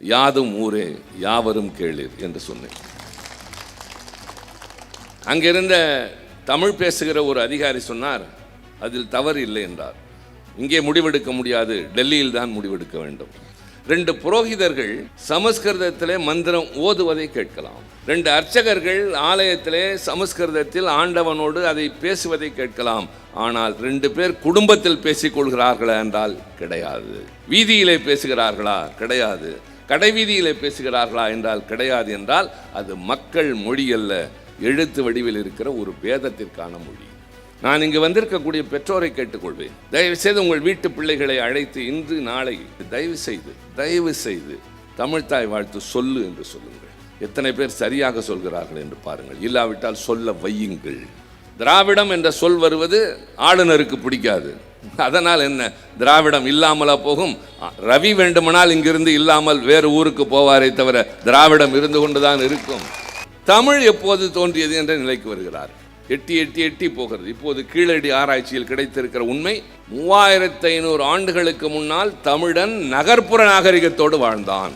யாதும் ஊரே யாவரும் கேளீர் என்று சொன்னேன். அங்கிருந்த தமிழ் பேசுகிற ஒரு அதிகாரி சொன்னார், அதில் தவறு இல்லை என்றார். இங்கே முடிவெடுக்க முடியாது, டெல்லியில் தான் முடிவெடுக்க வேண்டும். 2 புரோகிதர்கள் சமஸ்கிருதத்திலே மந்திரம் ஓதுவதை கேட்கலாம். 2 அர்ச்சகர்கள் ஆலயத்திலே சமஸ்கிருதத்தில் ஆண்டவனோடு அதை பேசுவதை கேட்கலாம். ஆனால் 2 பேர் குடும்பத்தில் பேசிக் கொள்கிறார்களா என்றால் கிடையாது. வீதியிலே பேசுகிறார்களா? கிடையாது. கடை வீதியிலே பேசுகிறார்களா என்றால் கிடையாது. என்றால் அது மக்கள் மொழி அல்ல, எழுத்து வடிவில் இருக்கிற ஒரு வேதத்திற்கான மொழி. நான் இங்கு வந்திருக்கக்கூடிய பெற்றோரை கேட்டுக்கொள்வேன், தயவு செய்து உங்கள் வீட்டு பிள்ளைகளை அழைத்து இன்று நாளை தயவு செய்து தமிழ்த்தாய் வாழ்த்து சொல்லு என்று சொல்லுங்கள். எத்தனை பேர் சரியாக சொல்கிறார்கள் என்று பாருங்கள். இல்லாவிட்டால் சொல்ல வையுங்கள். திராவிடம் என்ற சொல் வருவது ஆளுநருக்கு பிடிக்காது. அதனால் என்ன, திராவிடம் இல்லாமலா போகும்? ரவி வேண்டுமானால் இங்கிருந்து இல்லாமல் வேறு ஊருக்கு போவாரே தவிர திராவிடம் இருந்து கொண்டுதான் இருக்கும். தமிழ் எப்போது தோன்றியது என்ற நிலைக்கு வருகிறார். எட்டி போகிறது. இப்போது கீழடி ஆராய்ச்சியில் கிடைத்திருக்கிற உண்மை, 3500 ஆண்டுகளுக்கு முன்னால் தமிழன் நகர்ப்புற நாகரிகத்தோடு வாழ்ந்தான்.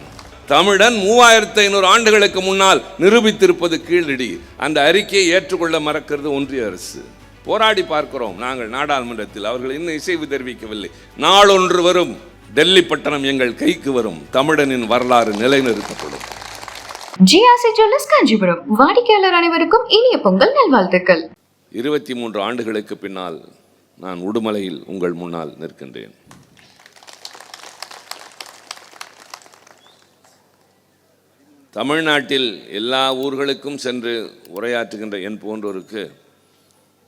தமிழன் 3500 ஆண்டுகளுக்கு முன்னால் நிரூபித்திருப்பது கீழடி. அந்த அறிக்கையை ஏற்றுக்கொள்ள மறக்கிறது ஒன்றிய அரசு. போராடி பார்க்கிறோம் நாங்கள் நாடாளுமன்றத்தில், அவர்கள் இன்னும் இசைவு தெரிவிக்கவில்லை. நாளொன்று வரும், டெல்லி பட்டணம் எங்கள் கைக்கு வரும், தமிழனின் வரலாறு நிலைநிறுத்தப்படும். GRC jewellers Kanchipuram. வாடிக்கையாளர் அனைவருக்கும் இனிய பொங்கல் நல்வாழ்த்துக்கள். 23 ஆண்டுகளுக்கு பின்னால் நான் உடுமலையில் உங்கள் முன்னால் நிற்கின்றேன். தமிழ்நாட்டில் எல்லா ஊர்களுக்கும் சென்று உரையாற்றுகின்ற என் போன்றோருக்கு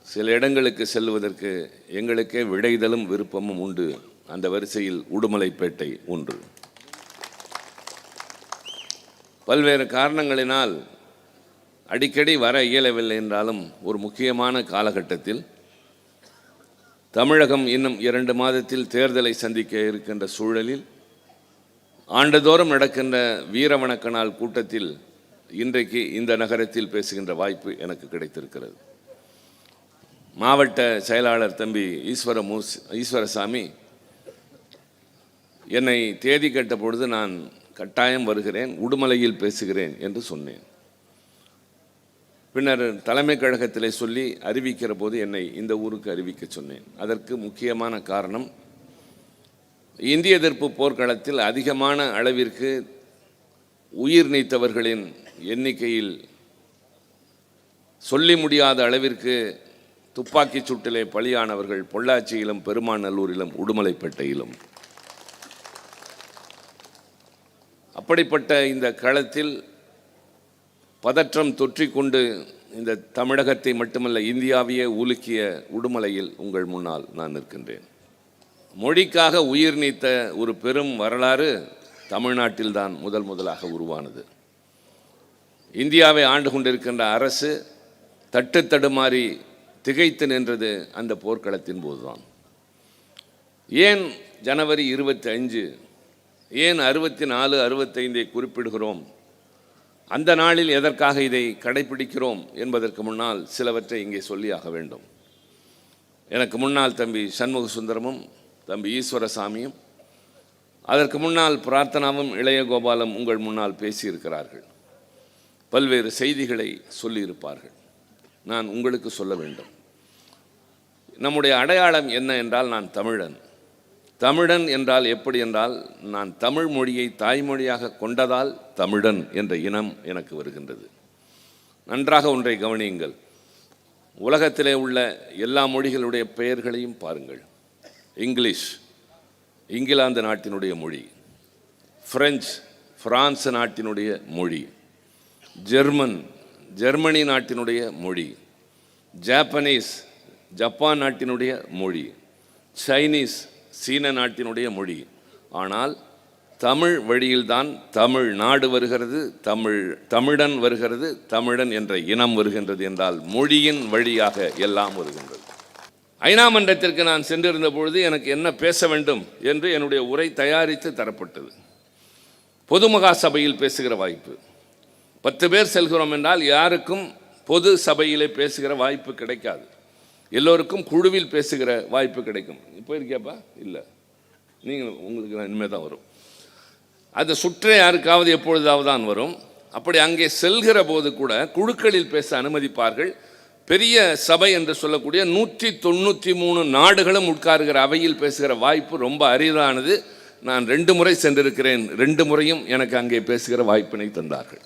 சில இடங்களுக்கு செல்வதற்கு எங்களுக்கே விடைதலும் விருப்பமும் உண்டு. அந்த வரிசையில் உடுமலைப்பேட்டை ஒன்று. பல்வேறு காரணங்களினால் அடிக்கடி வர இயலவில்லை என்றாலும் ஒரு முக்கியமான காலகட்டத்தில் தமிழகம் இன்னும் 2 மாதத்தில் தேர்தலை சந்திக்க இருக்கின்ற சூழலில் ஆண்டுதோறும் நடக்கின்ற வீரவணக்க நாள் கூட்டத்தில் இன்றைக்கு இந்த நகரத்தில் பேசுகின்ற வாய்ப்பு எனக்கு கிடைத்திருக்கிறது. மாவட்ட செயலாளர் தம்பி ஈஸ்வரசாமி என்னை தேதி கேட்ட பொழுது நான் கட்டாயம் வருகிறேன், உடுமலையில் பேசுகிறேன் என்று சொன்னேன். பின்னர் தலைமை கழகத்திலே சொல்லி அறிவிக்கிற போது என்னை இந்த ஊருக்கு அறிவிக்க சொன்னேன். அதற்கு முக்கியமான காரணம், இந்திய எதிர்ப்பு போர்க்களத்தில் அதிகமான அளவிற்கு உயிர் நீத்தவர்களின் எண்ணிக்கையில் சொல்லி முடியாத அளவிற்கு துப்பாக்கிச் சூட்டிலே பலியானவர்கள் பொள்ளாச்சியிலும் பெருமாநல்லூரிலும் உடுமலைப்பேட்டையிலும். அப்படிப்பட்ட இந்த களத்தில் பதற்றம் தொற்றிக்கொண்டு இந்த தமிழகத்தை மட்டுமல்ல இந்தியாவையே உலுக்கிய உடுமலையில் உங்கள் முன்னால் நான் நிற்கின்றேன். மொழிக்காக உயிர் நீத்த ஒரு பெரும் வரலாறு தமிழ்நாட்டில்தான் முதலாக உருவானது. இந்தியாவை ஆண்டு கொண்டிருக்கின்ற அரசு தட்டுத்தடுமாறி திகைத்து நின்றது அந்த போர்க்களத்தின் போதுதான். ஏன் ஜனவரி 25, ஏன் 64, 65 குறிப்பிடுகிறோம்? அந்த நாளில் எதற்காக இதை கடைபிடிக்கிறோம் என்பதற்கு முன்னால் சிலவற்றை இங்கே சொல்லியாக வேண்டும். எனக்கு முன்னால் தம்பி சண்முக சுந்தரமும் தம்பி ஈஸ்வரசாமியும், அதற்கு முன்னால் பிரார்த்தனாவும் இளையகோபாலும் உங்கள் முன்னால் பேசியிருக்கிறார்கள். பல்வேறு செய்திகளை சொல்லியிருப்பார்கள். நான் உங்களுக்கு சொல்ல வேண்டும், நம்முடைய அடையாளம் என்ன என்றால், நான் தமிழன். தமிழன் என்றால் எப்படி என்றால், நான் தமிழ் மொழியை தாய்மொழியாக கொண்டதால் தமிழன் என்ற இனம் எனக்கு வருகின்றது. நன்றாக ஒன்றை கவனியுங்கள், உலகத்திலே உள்ள எல்லா மொழிகளுடைய பெயர்களையும் பாருங்கள். இங்கிலீஷ் இங்கிலாந்து நாட்டினுடைய மொழி, பிரெஞ்சு பிரான்ஸ் நாட்டினுடைய மொழி, ஜெர்மனி நாட்டினுடைய மொழி, ஜாப்பனீஸ் ஜப்பான் நாட்டினுடைய மொழி, சைனீஸ் சீன நாட்டினுடைய மொழி. ஆனால் தமிழ் வழியில்தான் தமிழ் நாடு வருகிறது, தமிழன் வருகிறது, தமிழன் என்ற இனம் வருகின்றது. என்றால் மொழியின் வழியாக எல்லாம் வருகின்றது. ஐநா மன்றத்திற்கு நான் சென்றிருந்த பொழுது எனக்கு என்ன பேச வேண்டும் என்று என்னுடைய உரை தயாரித்து தரப்பட்டது. பொதுமகா சபையில் பேசுகிற வாய்ப்பு. 10 பேர் செல்கிறோம் என்றால் யாருக்கும் பொது சபையிலே பேசுகிற வாய்ப்பு கிடைக்காது. எல்லோருக்கும் குழுவில் பேசுகிற வாய்ப்பு கிடைக்கும். இப்போ இருக்கியாப்பா? இல்லை, நீங்கள் உங்களுக்கு இனிமேல் தான் வரும். அது சுற்ற யாருக்காவது எப்பொழுதாவது தான் வரும். அப்படி அங்கே செல்கிற போது கூட குழுக்களில் பேச அனுமதிப்பார்கள். பெரிய சபை என்று சொல்லக்கூடிய 193 நாடுகளும் உட்காருகிற அவையில் பேசுகிற வாய்ப்பு ரொம்ப அரிதானது. நான் 2 முறை சென்றிருக்கிறேன். 2 முறையும் எனக்கு அங்கே பேசுகிற வாய்ப்பினை தந்தார்கள்.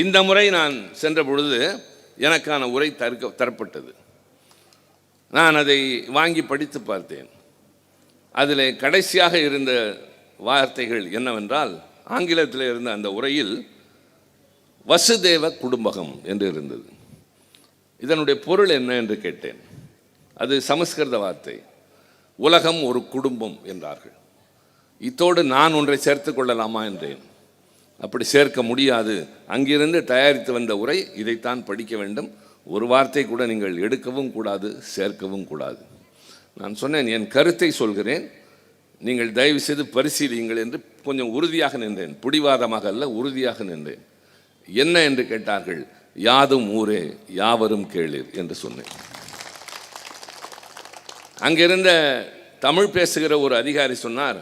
இந்த முறை நான் சென்ற பொழுது எனக்கான உரை தரப்பட்டது. நான் அதை வாங்கி படித்து பார்த்தேன். அதில் கடைசியாக இருந்த வார்த்தைகள் என்னவென்றால், ஆங்கிலத்தில் இருந்த அந்த உரையில் வசுதேவ குடும்பகம் என்று இருந்தது. இதனுடைய பொருள் என்ன என்று கேட்டேன். அது சமஸ்கிருத வார்த்தை. உலகம் ஒரு குடும்பம் என்றார்கள். இத்தோடு நான் ஒன்றை சேர்த்து கொள்ளலாமா என்றேன். அப்படி சேர்க்க முடியாது. அங்கிருந்து தயாரித்து வந்த உரை, இதைத்தான் படிக்க வேண்டும். ஒரு வார்த்தை கூட நீங்கள் எடுக்கவும் கூடாது, சேர்க்கவும் கூடாது. நான் சொன்னேன், என் கருத்தை சொல்கிறேன், நீங்கள் தயவு செய்து பரிசீலியுங்கள் என்று கொஞ்சம் உறுதியாக நின்றேன். பிடிவாதமாக அல்ல, உறுதியாக நின்றேன். என்ன என்று கேட்டார்கள். யாதும் ஊரே யாவரும் கேளீர் என்று சொன்னேன். அங்கிருந்த தமிழ் பேசுகிற ஒரு அதிகாரி சொன்னார்,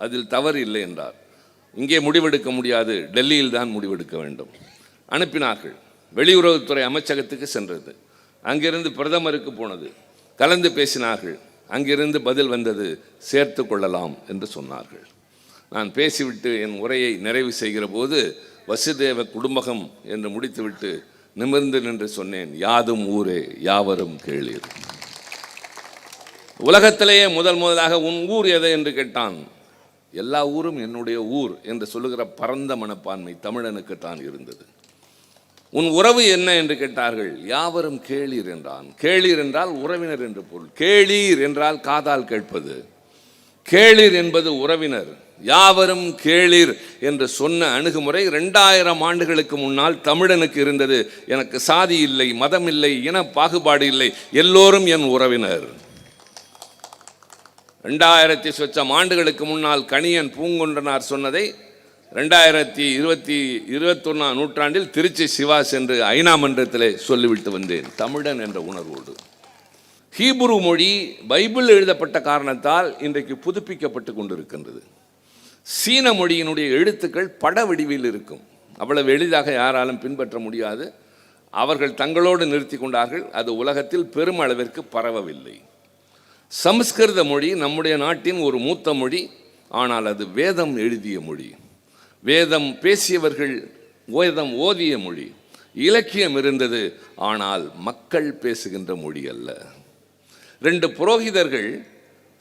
அதில் தவறு இல்லை என்றார். இங்கே முடிவெடுக்க முடியாது, டெல்லியில் தான் முடிவெடுக்க வேண்டும். அனுப்பினார்கள். வெளியுறவுத்துறை அமைச்சகத்துக்கு சென்றது. அங்கிருந்து பிரதமருக்கு போனது. கலந்து பேசினார்கள். அங்கிருந்து பதில் வந்தது, சேர்த்து கொள்ளலாம் என்று சொன்னார்கள். நான் பேசிவிட்டு என் உரையை நிறைவு செய்கிற போது வசுதேவ குடும்பகம் என்று முடித்துவிட்டு நிமிர்ந்து நின்று சொன்னேன், யாதும் ஊரே யாவரும் கேளீர். உலகத்திலேயே முதலாக உன் ஊர் எதை என்று கேட்டான். எல்லா ஊரும் என்னுடைய ஊர் என்று சொல்லுகிற பரந்த மனப்பான்மை தமிழனுக்குத்தான் இருந்தது. உன் உறவு என்ன என்று கேட்டார்கள். யாவரும் கேளீர் என்றான். கேளீர் என்றால் உறவினர் என்று பொருள். கேளீர் என்றால் காதால் கேட்பது. கேளீர் என்பது உறவினர். யாவரும் கேளீர் என்று சொன்ன அணுகுமுறை 2000 ஆண்டுகளுக்கு முன்னால் தமிழனுக்கு இருந்தது. எனக்கு சாதி இல்லை, மதம் இல்லை, இன பாகுபாடு இல்லை, எல்லோரும் என் உறவினர். 2000 சொச்சம் ஆண்டுகளுக்கு முன்னால் கணியன் பூங்குன்றனார் சொன்னதை 2021 நூற்றாண்டில் திருச்சி சிவா சென்று ஐநா மன்றத்திலே சொல்லிவிட்டு வந்தேன், தமிழன் என்ற உணர்வோடு. ஹீப்ரு மொழி பைபிள் எழுதப்பட்ட காரணத்தால் இன்றைக்கு புதுப்பிக்கப்பட்டு கொண்டிருக்கின்றது. சீன மொழியினுடைய எழுத்துக்கள் பட வடிவில் இருக்கும். அவ்வளவு எளிதாக யாராலும் பின்பற்ற முடியாது. அவர்கள் தங்களோடு நிறுத்தி கொண்டார்கள். அது உலகத்தில் பெருமளவிற்கு பரவவில்லை. சமஸ்கிருத மொழி நம்முடைய நாட்டின் ஒரு மூத்த மொழி. ஆனால் அது வேதம் எழுதிய மொழி. வேதம் பேசியவர்கள் வேதம் ஓதிய மொழி. இலக்கியம் இருந்தது, ஆனால் மக்கள் பேசுகின்ற மொழி அல்ல. 2 புரோகிதர்கள்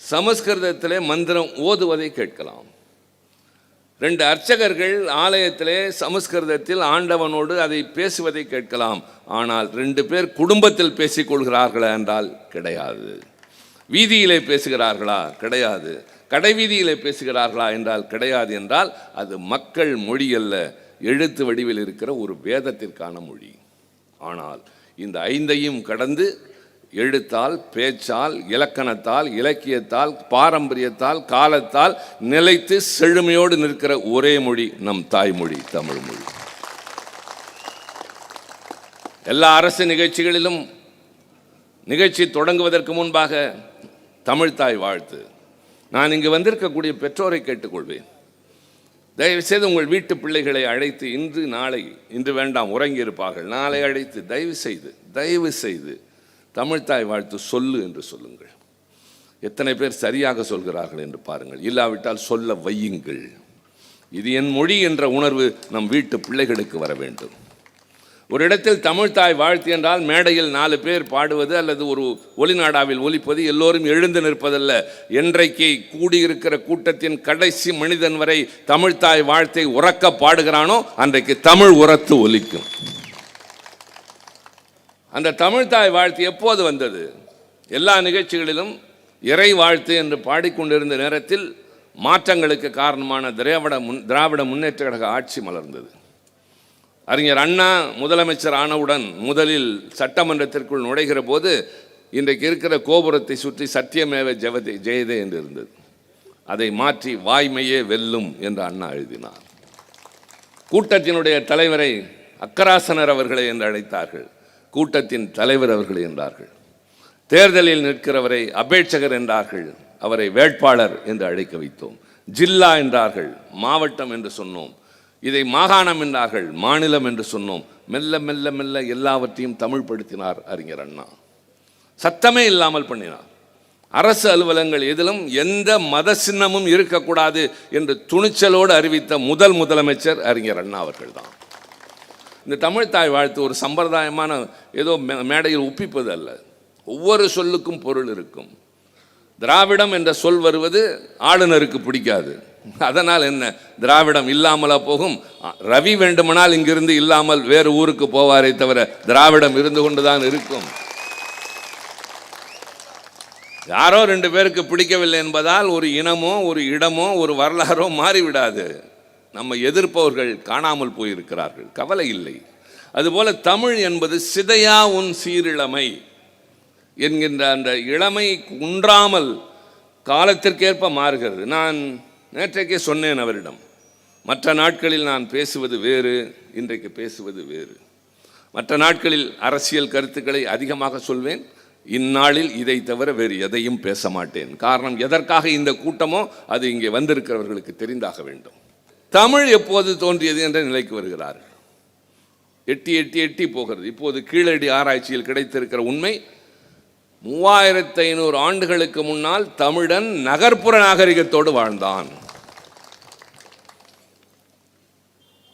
சமஸ்கிருதத்திலே மந்திரம் ஓதுவதை கேட்கலாம். 2 அர்ச்சகர்கள் ஆலயத்திலே சமஸ்கிருதத்தில் ஆண்டவனோடு அதை பேசுவதை கேட்கலாம். ஆனால் 2 பேர் குடும்பத்தில் பேசிக்கொள்கிறார்களா என்றால் கிடையாது. வீதியிலே பேசுகிறார்களா? கிடையாது. கடை வீதியிலே பேசுகிறார்களா என்றால் கிடையாது. என்றால் அது மக்கள் மொழி அல்ல, எழுத்து வடிவில் இருக்கிற ஒரு வேதத்திற்கான மொழி. ஆனால் இந்த 5ஐயும் கடந்து எழுத்தால், பேச்சால், இலக்கணத்தால், இலக்கியத்தால், பாரம்பரியத்தால், காலத்தால் நிலைத்து செழுமையோடு நிற்கிற ஒரே மொழி நம் தாய்மொழி, தமிழ் மொழி. எல்லா அரசு நிகழ்ச்சிகளிலும் நிகழ்ச்சி தொடங்குவதற்கு முன்பாக தமிழ்தாய் வாழ்த்து. நான் இங்கு வந்திருக்கக்கூடிய பெற்றோரை கேட்டுக்கொள்வேன், தயவுசெய்து உங்கள் வீட்டு பிள்ளைகளை அழைத்து இன்று நாளை, இன்று வேண்டாம் உறங்கியிருப்பார்கள், நாளை அழைத்து தயவு செய்து தமிழ்தாய் வாழ்த்து சொல்லு என்று சொல்லுங்கள். எத்தனை பேர் சரியாக சொல்கிறார்கள் என்று பாருங்கள். இல்லாவிட்டால் சொல்ல வையுங்கள். இது என் மொழி என்ற உணர்வு நம் வீட்டு பிள்ளைகளுக்கு வர வேண்டும். ஒரு இடத்தில் தமிழ்தாய் வாழ்த்து என்றால் மேடையில் 4 பேர் பாடுவது அல்லது ஒரு ஒலிநாடாவில் ஒலிப்பது, எல்லோரும் எழுந்து நிற்பதல்ல. என்றைக்கு கூடியிருக்கிற கூட்டத்தின் கடைசி மனிதன் வரை தமிழ்தாய் வாழ்த்தை உறக்க பாடுகிறானோ அன்றைக்கு தமிழ் உரத்து ஒலிக்கும். அந்த தமிழ்தாய் வாழ்த்து எப்போது வந்தது? எல்லா நிகழ்ச்சிகளிலும் இறை வாழ்த்து என்று பாடிக்கொண்டிருந்த நேரத்தில் மாற்றங்களுக்கு காரணமான திராவிட முன்னேற்ற கழக ஆட்சி மலர்ந்தது. அறிஞர் அண்ணா முதலமைச்சர் ஆனவுடன் முதலில் சட்டமன்றத்திற்குள் நுழைகிற போது இன்றைக்கு இருக்கிற கோபுரத்தை சுற்றி சத்தியமேவ ஜெயதே என்று இருந்தது. அதை மாற்றி வாய்மையே வெல்லும் என்று அண்ணா எழுதினார். கூட்டத்தினுடைய தலைவரை அக்கராசனர் அவர்களை என்று அழைத்தார்கள். கூட்டத்தின் தலைவர் அவர்கள் என்றார்கள். தேர்தலில் நிற்கிறவரை அபேட்சகர் என்றார்கள். அவரை வேட்பாளர் என்று அழைக்க வைத்தோம். ஜில்லா என்றார்கள், மாவட்டம் என்று சொன்னோம். இதை மாகாணம் என்றார்கள், மாநிலம் என்று சொன்னோம். மெல்ல மெல்ல மெல்ல எல்லாவற்றையும் தமிழ்படுத்தினார் அறிஞர் அண்ணா. சத்தமே இல்லாமல் பண்ணினார். அரசு அலுவலகங்கள் எதிலும் எந்த மத சின்னமும் இருக்கக்கூடாது என்று துணிச்சலோடு அறிவித்த முதலமைச்சர் அறிஞர் அண்ணா அவர்கள் தான். இந்த தமிழ்த்தாய் வாழ்த்து ஒரு சம்பிரதாயமான ஏதோ மேடையில் ஒப்பிப்பது அல்ல. ஒவ்வொரு சொல்லுக்கும் பொருள் இருக்கும். திராவிடம் என்ற சொல் வருவது ஆளுநருக்கு பிடிக்காது. அதனால் என்ன, திராவிடம் இல்லாமலா போகும்? ரவி வேண்டுமானால் இங்கிருந்து இல்லாமல் வேறு ஊருக்கு போவாரே தவிர திராவிடம் இருந்து கொண்டுதான் இருக்கும். யாரோ 2 பேருக்கு பிடிக்கவில்லை என்பதால் ஒரு இனமோ ஒரு இடமோ ஒரு வரலாறோ மாறிவிடாது. நம்ம எதிர்ப்பவர்கள் காணாமல் போயிருக்கிறார்கள், கவலை இல்லை. அதுபோல தமிழ் என்பது சிதையா உன் சீரிழமை என்கின்ற அந்த இளமை குன்றாமல் காலத்திற்கேற்ப மாறுகிறது. நான் நேற்றைக்கே சொன்னேன் அவரிடம், மற்ற நாட்களில் நான் பேசுவது வேறு, இன்றைக்கு பேசுவது வேறு. மற்ற நாட்களில் அரசியல் கருத்துக்களை அதிகமாக சொல்வேன், இந்நாளில் இதை தவிர வேறு எதையும் பேச மாட்டேன். காரணம், எதற்காக இந்த கூட்டமோ அது இங்கே வந்திருக்கிறவர்களுக்கு தெரிந்தாக வேண்டும். தமிழ் எப்போது தோன்றியது என்ற நிலைக்கு வருகிறார்கள். எட்டி எட்டி எட்டி போகிறது. இப்போது கீழடி ஆராய்ச்சியில் கிடைத்திருக்கிற உண்மை, 3500 ஆண்டுகளுக்கு முன்னால் தமிழன் நகர்ப்புற நாகரிகத்தோடு வாழ்ந்தான்.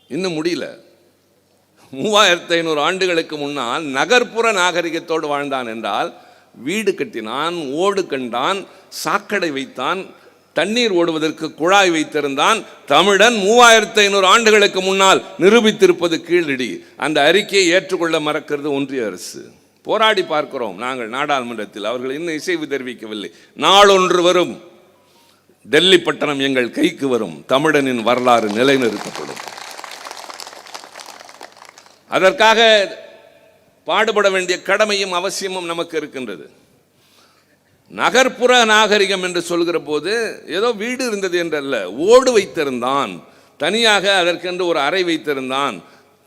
இன்னும் முடியல. 3500 ஆண்டுகளுக்கு முன்னால் நகர்ப்புற நாகரிகத்தோடு வாழ்ந்தான் என்றால், வீடு கட்டினான், ஓடு கண்டான், சாக்கடை வைத்தான், தண்ணீர் ஓடுவதற்கு குழாய் வைத்திருந்தான். தமிழன் 3500 ஆண்டுகளுக்கு முன்னால் நிரூபித்திருப்பது கீழடி. அந்த அறிக்கையை ஏற்றுக்கொள்ள மறக்கிறது ஒன்றிய அரசு. போராடி பார்க்கிறோம் நாங்கள் நாடாளுமன்றத்தில், அவர்கள் இன்னும் இசைவு தெரிவிக்கவில்லை. நாளொன்று வரும், டெல்லி பட்டணம் எங்கள் கைக்கு வரும், தமிழனின் வரலாறு நிலைநிறுத்தப்படும். அதற்காக பாடுபட வேண்டிய கடமையும் அவசியமும் நமக்கு இருக்கின்றது. நகர்ப்புற நாகரிகம் என்று சொல்கிற போது ஏதோ வீடு இருந்தது என்றல்ல, ஓடு வைத்திருந்தான், தனியாக அதற்கென்று ஒரு அறை வைத்திருந்தான்,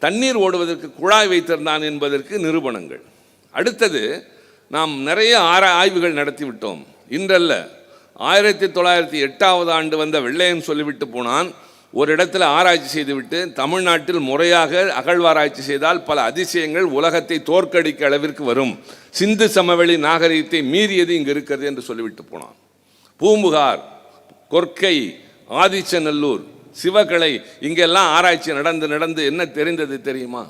தண்ணீர் ஓடுவதற்கு குழாய் வைத்திருந்தான் என்பதற்கு நிரூபணங்கள். அடுத்தது, நாம் நிறைய ஆய்வுகள் நடத்திவிட்டோம். இன்றல்ல, 1908ஆவது ஆண்டு வந்த வெள்ளையன் சொல்லிவிட்டு போனான், ஒரு இடத்துல ஆராய்ச்சி செய்துவிட்டு தமிழ்நாட்டில் முறையாக அகழ்வாராய்ச்சி செய்தால் பல அதிசயங்கள் உலகத்தை தோற்கடிக்க அளவிற்கு வரும், சிந்து சமவெளி நாகரிகத்தை மீறியது இங்கு இருக்கிறது என்று சொல்லிவிட்டு போனான். பூம்புகார், கொர்க்கை, ஆதிச்சநல்லூர், சிவகலை, இங்கெல்லாம் ஆராய்ச்சி நடந்து என்ன தெரிந்தது தெரியுமா?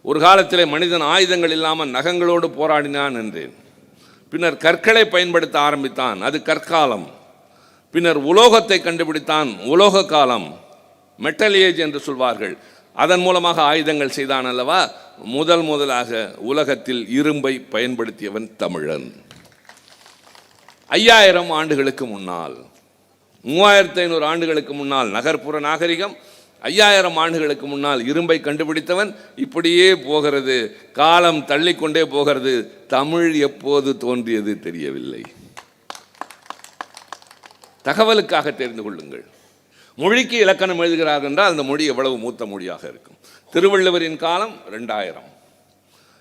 ஒரு காலத்திலே மனிதன் ஆயுதங்கள் இல்லாமல் நகங்களோடு போராடினான் என்றேன். பின்னர் கற்களை பயன்படுத்த ஆரம்பித்தான், அது கற்காலம். பின்னர் உலோகத்தை கண்டுபிடித்தான், உலோக காலம், மெட்டல் ஏஜ் என்று சொல்வார்கள். அதன் மூலமாக ஆயுதங்கள் செய்தான் அல்லவா? முதலாக உலகத்தில் இரும்பை பயன்படுத்தியவன் தமிழன். 5000 ஆண்டுகளுக்கு முன்னால், 3500 ஆண்டுகளுக்கு முன்னால் நகர்ப்புற நாகரிகம், 5000 ஆண்டுகளுக்கு முன்னால் இரும்பை கண்டுபிடித்தவன். இப்படியே போகிறது, காலம் தள்ளிக்கொண்டே போகிறது. தமிழ் எப்போது தோன்றியது தெரியவில்லை. தகவலுக்காக தெரிந்து கொள்ளுங்கள். மொழிக்கு இலக்கணம் எழுதுகிறார் என்றால் அந்த மொழி எவ்வளவு மூத்த மொழியாக இருக்கும். திருவள்ளுவரின் காலம் 2000.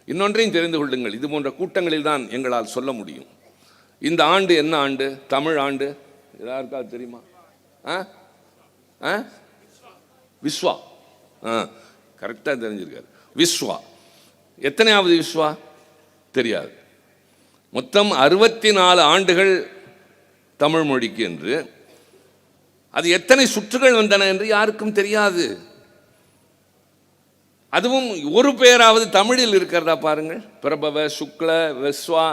இன்னொன்றையும் தெரிந்து கொள்ளுங்கள், இது போன்ற கூட்டங்களில் தான் எங்களால் சொல்ல முடியும். இந்த ஆண்டு என்ன ஆண்டு? தமிழ் ஆண்டு. யாருக்கா தெரியுமா? விஸ்வா. கரெக்டாக தெரிஞ்சிருக்காரு. விஸ்வா. எத்தனையாவது விஸ்வா தெரியாது. மொத்தம் 64 ஆண்டுகள் தமிழ் மொழிக்கு என்று. அது எத்தனை சுற்றுகள் வந்தன என்று யாருக்கும் தெரியாது. அதுவும் ஒரு பெயராவது தமிழில் இருக்கிறதா பாருங்கள். பிரபவ, சுக்ல, வெஸ்வா,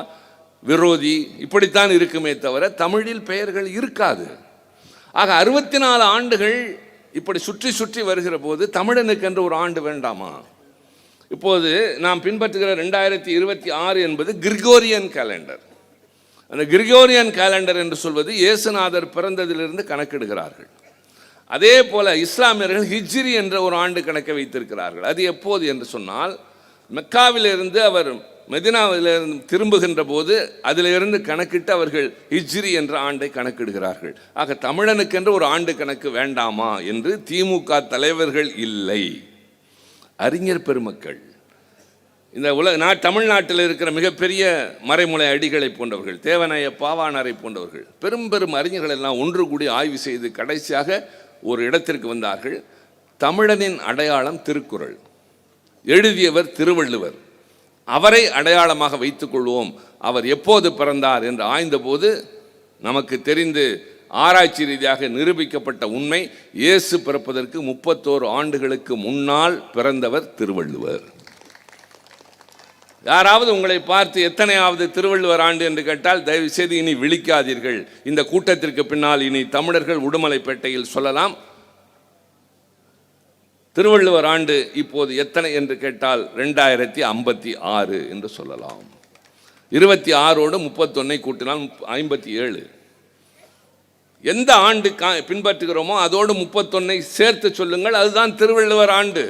விரோதி, இப்படித்தான் இருக்குமே தவிர தமிழில் பெயர்கள் இருக்காது. ஆக 64 ஆண்டுகள் இப்படி சுற்றி சுற்றி வருகிற போது தமிழனுக்கு என்று ஒரு ஆண்டு வேண்டாமா? இப்போது நாம் பின்பற்றுகிற 2026 என்பது கிரிகோரியன் கேலண்டர். அந்த கிரிகோரியன் கேலண்டர் என்று சொல்வது இயேசுநாதர் பிறந்ததிலிருந்து கணக்கெடுகிறார்கள். அதே போல இஸ்லாமியர்கள் ஹிஜ்ரி என்ற ஒரு ஆண்டு கணக்கை வைத்திருக்கிறார்கள். அது எப்போது என்று சொன்னால், மெக்காவிலிருந்து அவர் மெதினாவிலிருந்து திரும்புகின்ற போது அதிலிருந்து கணக்கிட்டு அவர்கள் ஹிஜ்ரி என்ற ஆண்டை கணக்கிடுகிறார்கள். ஆக தமிழனுக்கென்று ஒரு ஆண்டு கணக்கு வேண்டாமா என்று திமுக தலைவர்கள் இல்லை, அறிஞர் பெருமக்கள் இந்த தமிழ்நாட்டில் இருக்கிற மிகப்பெரிய மறைமுலை அடிகளை போன்றவர்கள், தேவனைய பாவாணரை போன்றவர்கள், பெரும் பெரும் அறிஞர்கள் எல்லாம் ஒன்று கூடி ஆய்வு செய்து கடைசியாக ஒரு இடத்திற்கு வந்தார்கள். தமிழனின் அடையாளம் திருக்குறள், எழுதியவர் திருவள்ளுவர், அவரை அடையாளமாக வைத்துக் கொள்வோம். அவர் எப்போது பிறந்தார் என்று ஆய்ந்தபோது நமக்கு தெரிந்து ஆராய்ச்சி ரீதியாக நிரூபிக்கப்பட்ட உண்மை, இயேசு பிறப்பதற்கு 31 ஆண்டுகளுக்கு முன்னால் பிறந்தவர் திருவள்ளுவர். யாராவது உங்களை பார்த்து எத்தனையாவது திருவள்ளுவர் ஆண்டு என்று கேட்டால் தயவு செய்து இனி விழிக்காதீர்கள். இந்த கூட்டத்திற்கு பின்னால் இனி தமிழர்கள் உடுமலைப்பேட்டையில் சொல்லலாம், திருவள்ளுவர் ஆண்டு இப்போது எத்தனை என்று கேட்டால் 2056 என்று சொல்லலாம். 26ஓடு 31 கூட்டினால் 57. எந்த ஆண்டு பின்பற்றுகிறோமோ அதோடு 31 சேர்த்து சொல்லுங்கள், அதுதான் திருவள்ளுவர் ஆண்டு.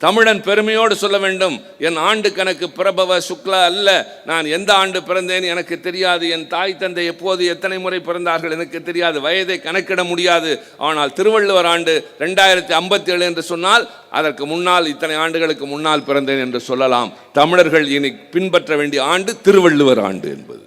தமிழன் பெருமையோடு சொல்ல வேண்டும், என் ஆண்டு கணக்கு பிரபவ சுக்லா அல்ல, நான் எந்த ஆண்டு பிறந்தேன் எனக்கு தெரியாது, என் தாய் தந்தை எப்போது எத்தனை முறை பிறந்தார்கள் எனக்கு தெரியாது, வயதை கணக்கிட முடியாது. ஆனால் திருவள்ளுவர் ஆண்டு 2057 என்று சொன்னால் அதற்கு முன்னால் இத்தனை ஆண்டுகளுக்கு முன்னால் பிறந்தேன் என்று சொல்லலாம். தமிழர்கள் இனி பின்பற்ற வேண்டிய ஆண்டு திருவள்ளுவர் ஆண்டு என்பது.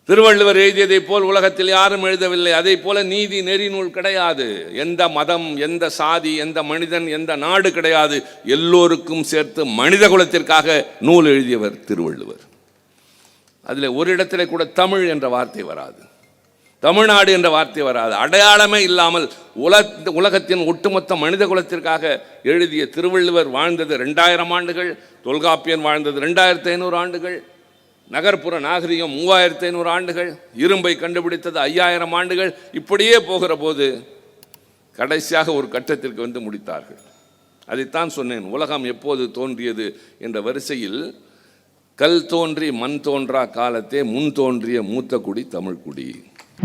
திருவள்ளுவர் எழுதியதை போல் உலகத்தில் யாரும் எழுதவில்லை. அதே போல நீதி நெறி நூல் கிடையாது. எந்த மதம், எந்த சாதி, எந்த மனிதன், எந்த நாடு கிடையாது. எல்லோருக்கும் சேர்த்து மனித குலத்திற்காக நூல் எழுதியவர் திருவள்ளுவர். அதில் ஒரு இடத்துல கூட தமிழ் என்ற வார்த்தை வராது, தமிழ்நாடு என்ற வார்த்தை வராது. அடையாளமே இல்லாமல் உலகத்தின் ஒட்டுமொத்த மனித குலத்திற்காக எழுதிய திருவள்ளுவர் வாழ்ந்தது 2000 ஆண்டுகள், தொல்காப்பியன் வாழ்ந்தது 2500 ஆண்டுகள், நகர்ப்புற நாகரிகம் 3500 ஆண்டுகள், இரும்பை கண்டுபிடித்தது 5000 ஆண்டுகள். இப்படியே போகிற போது கடைசியாக ஒரு கட்டத்திற்கு வந்து முடித்தார்கள். அதைத்தான் சொன்னேன், உலகம் எப்போது தோன்றியது என்ற வரிசையில் கல் தோன்றி மண் தோன்றா காலத்தே முன் தோன்றிய மூத்த குடி தமிழ் குடி.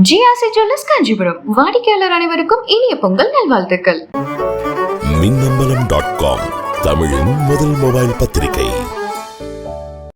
ஜிஆர்சி ஜுவல்லர்ஸ் காஞ்சிபுரம் வாடிக்கையாளர் அனைவருக்கும் இனிய பொங்கல் நல்வாழ்த்துக்கள். மின்னம்பலம்.com தமிழின் முதல் மொபைல் பத்திரிகை.